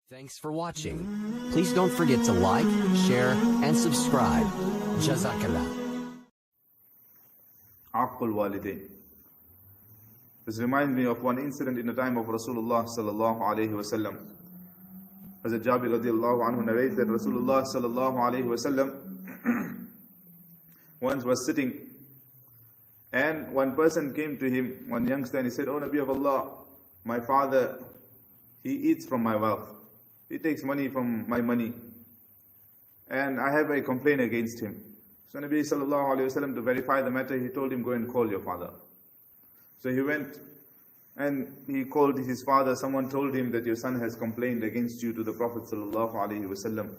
Thanks for watching. Please don't forget to like, share, and subscribe. Jazakallah. Aqul Walidain. This reminds me of one incident in the time of Rasulullah sallallahu alaihi wasallam. Hazrat Jabir radiallahu anhu narrates that Rasulullah sallallahu alaihi wasallam once was sitting, and one person came to him, one youngster, and he said, "Oh Nabi of Allah, my father, he eats from my wealth. He takes money from my money, and I have a complaint against him." So Nabi sallallahu alayhi wasallam, to verify the matter, he told him, "Go and call your father." So he went and he called his father. Someone told him that your son has complained against you to the Prophet sallallahu alayhi wasallam.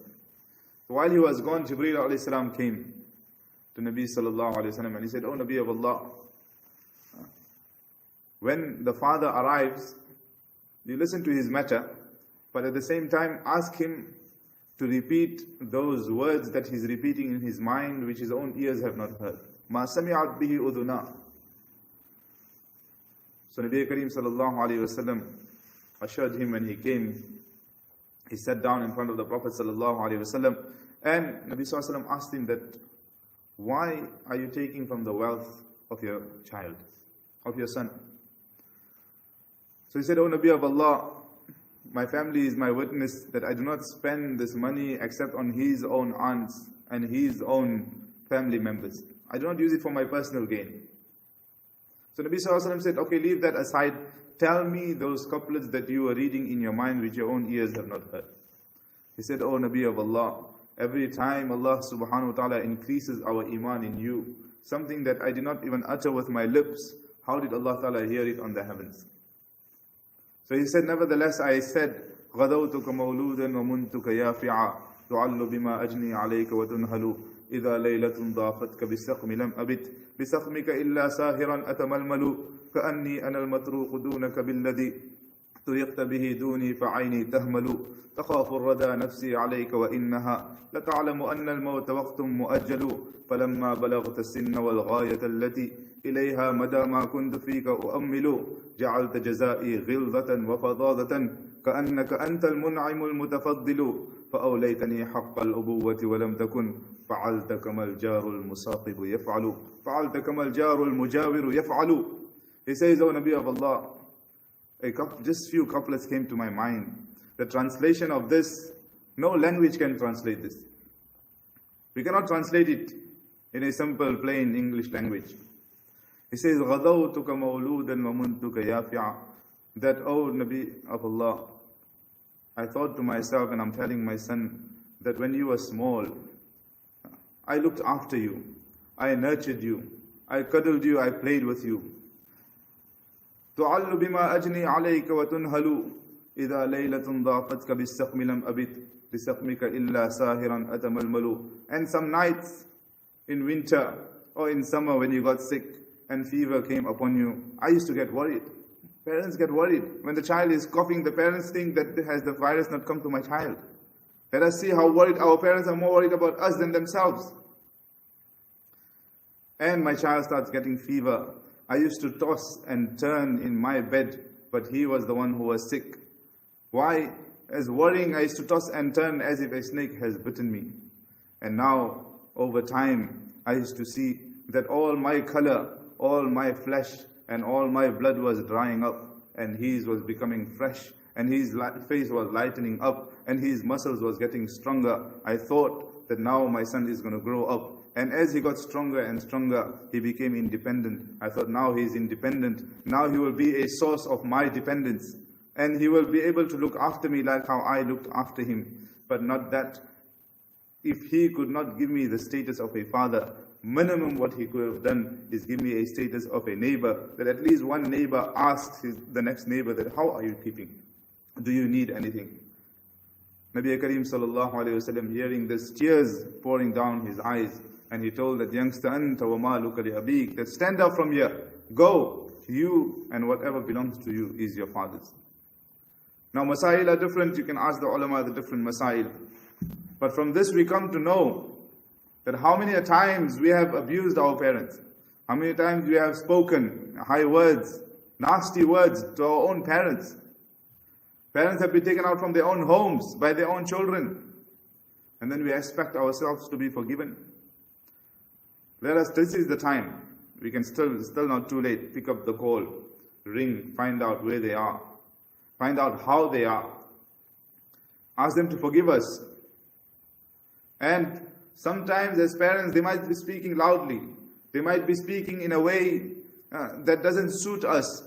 So while he was gone, Jibreel alayhi salam came to Nabi sallallahu alayhi wasallam, and he said, "Oh Nabi of Allah, when the father arrives, you listen to his matter, but at the same time ask him to repeat those words that he's repeating in his mind, which his own ears have not heard. Ma sami'at bihi udhuna." So Nabi Kareem sallallahu alayhi wasallam assured him when he came. He sat down in front of the Prophet sallallahu alayhi wasallam, and Nabi sallallahu alayhi wasallam asked him that, "Why are you taking from the wealth of your child, of your son?" So he said, "Oh Nabi of Allah, my family is my witness that I do not spend this money except on his own aunts and his own family members. I do not use it for my personal gain." So Nabi sallallahu alaihi wasallam said, "Okay, leave that aside. Tell me those couplets that you are reading in your mind which your own ears have not heard." He said, "Oh Nabi of Allah, every time Allah subhanahu wa ta'ala increases our iman in you, something that I did not even utter with my lips, how did Allah ta'ala hear it on the heavens?" So he said, "Nevertheless, I said, غَدَوْتُكَ مَوْلُودًا وَمُنْتُكَ يَافِعًا تُعَلُّ بِمَا أَجْنِي عَلَيْكَ وَتُنْهَلُ إِذَا لَيْلَةٌ ضَافَتْكَ بِالسَّقْمِ لَمْ أَبِتْ بِسَقْمِكَ إِلَّا سَاهِرًا أَتَمَلْمَلُ كَأَنِّي أَنَا الْمَطْرُوقُ دُونَكَ بِالَّذِي تُرِقْتَ بِهِ دُونِي فَعَيْنِي تَهْمَلُ تَخَافُ الرَّدَى نَفْسِي عَلَيْكَ وَإِنَّهَا لَتَعْلَمُ أَنَّ الْمَوْتَ وَقْتٌ مُؤَجَّلُ فَلَمَّا بَلَغْتَ السِّنَّ وَالْغَايَةَ الَّتِي إِلَيْهَا مَدَى مَا كُنْتُ فِيكَ أُؤَمِّلُ جَعَلْتَ جَزَائِي غِلْظَةً وَفَضَاضَةً كَأَنَّكَ أَنْتَ الْمُنْعِمُ الْمُتَفَضِّلُ فَأَوْلَيْتَنِي حَقَّ الْأُبُوَّةِ وَلَمْ تَكُنْ فَعَلْتَ كَمَا الْجَارُ الْمُصَاقِبُ يَفْعَلُ فَعَلْتَ كَمَا الْجَارُ الْمُجَاوِرُ يَفْعَلُ. He says, "O Nabi of Allah, just few couplets came to my mind. The translation of this, no language can translate this. We cannot translate it in a simple, plain English language." He says, غَدَوْتُكَ مَوْلُودًا وَمُنْتُكَ يَافِعًا, that, "O Nabi of Allah, I thought to myself, and I'm telling my son, that when you were small, I looked after you, I nurtured you, I cuddled you, I played with you. تُعَلُّ بِمَا أَجْنِي عَلَيْكَ وَتُنْهَلُ إِذَا لَيْلَةٌ ضَافَتْكَ بِالسَّقْمِ لَمْ أَبِتْ بِسَقْمِكَ إِلَّا سَاهِرًا أَتَمَلْمَلُ." And some nights in winter or in summer when you got sick and fever came upon you, I used to get worried. Parents get worried. When the child is coughing, the parents think that has the virus not come to my child. Let us see how worried our parents are, more worried about us than themselves. And my child starts getting fever. I used to toss and turn in my bed, but he was the one who was sick. Why? As worrying, I used to toss and turn as if a snake has bitten me. And now, over time, I used to see that all my color, all my flesh, and all my blood was drying up, and his was becoming fresh, and his face was lightening up, and his muscles was getting stronger. I thought that now my son is going to grow up. And as he got stronger and stronger, he became independent. I thought now he is independent. Now he will be a source of my dependence. And he will be able to look after me like how I looked after him. But not that. If he could not give me the status of a father, minimum what he could have done is give me a status of a neighbor. That at least one neighbor asks the next neighbor that, "How are you keeping? Do you need anything?" Nabi Kareem sallallahu alayhi wasallam, hearing this, tears pouring down his eyes, and he told that youngster, "Anta wa maluka li abik," that stand up from here, go, you and whatever belongs to you is your father's. Now masail are different, you can ask the ulama the different masail. But from this we come to know that how many times we have abused our parents, how many times we have spoken high words, nasty words to our own parents. Parents have been taken out from their own homes by their own children. And then we expect ourselves to be forgiven. This is the time. We can still not too late, pick up the call, ring, find out where they are, find out how they are. Ask them to forgive us. And sometimes as parents, they might be speaking loudly. They might be speaking in a way that doesn't suit us.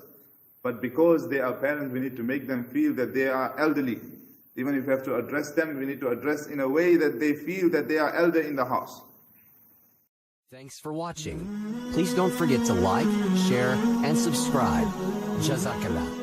But because they are parents, we need to make them feel that they are elderly. Even if we have to address them, we need to address in a way that they feel that they are elder in the house. Thanks for watching. Please don't forget to like, share, and subscribe. Jazakallah.